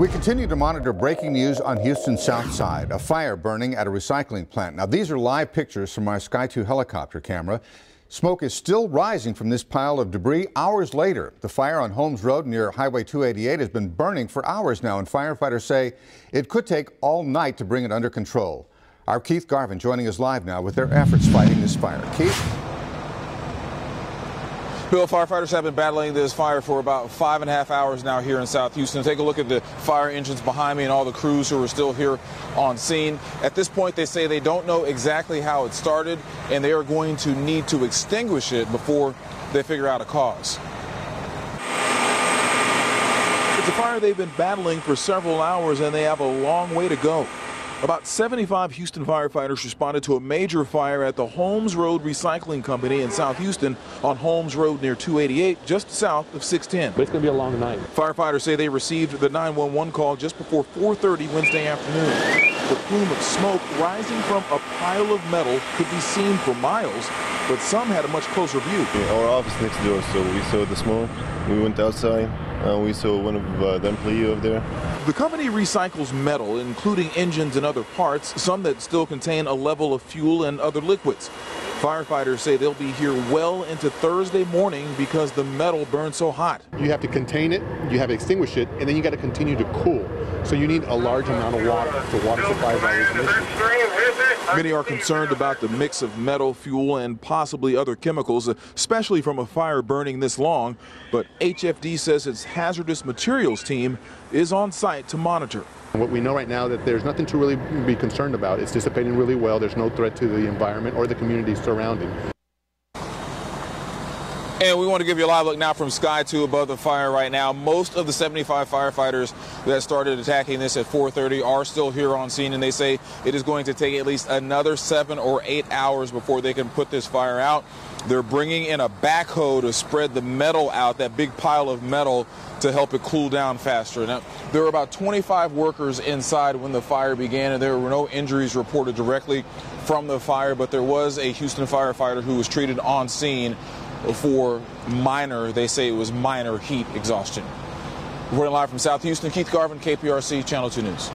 We continue to monitor breaking news on Houston's south side, a fire burning at a recycling plant. Now, these are live pictures from our Sky 2 helicopter camera. Smoke is still rising from this pile of debris hours later. The fire on Holmes Road near Highway 288 has been burning for hours now, and firefighters say it could take all night to bring it under control. Our Keith Garvin joining us live now with their efforts fighting this fire. Keith? Bill, firefighters have been battling this fire for about 5.5 hours now here in South Houston. Take a look at the fire engines behind me and all the crews who are still here on scene. At this point, they say they don't know exactly how it started, and they are going to need to extinguish it before they figure out a cause. It's a fire they've been battling for several hours, and they have a long way to go. About 75 Houston firefighters responded to a major fire at the Holmes Road Recycling Company in South Houston on Holmes Road near 288, just south of 610. But it's going to be a long night. Firefighters say they received the 911 call just before 4:30 Wednesday afternoon. The plume of smoke rising from a pile of metal could be seen for miles, but some had a much closer view. Our office next door, so we saw the smoke. We went outside. We saw one of the employees over there. The company recycles metal, including engines and other parts, some that still contain a level of fuel and other liquids. Firefighters say they'll be here well into Thursday morning because the metal burns so hot. You have to contain it, you have to extinguish it, and then you got to continue to cool. So you need a large amount of water. The water supply is always an issue. Many are concerned about the mix of metal, fuel, and possibly other chemicals, especially from a fire burning this long. But HFD says its hazardous materials team is on site to monitor. What we know right now that there's nothing to really be concerned about. It's dissipating really well. There's no threat to the environment or the community surrounding. And we want to give you a live look now from Sky 2 above the fire right now. Most of the 75 firefighters that started attacking this at 4:30 are still here on scene, and they say it is going to take at least another 7 or 8 hours before they can put this fire out. They're bringing in a backhoe to spread the metal out, that big pile of metal, to help it cool down faster. Now, there were about 25 workers inside when the fire began, and there were no injuries reported directly from the fire, but there was a Houston firefighter who was treated on scene for they say it was minor heat exhaustion. Reporting live from South Houston, Keith Garvin, KPRC Channel 2 News.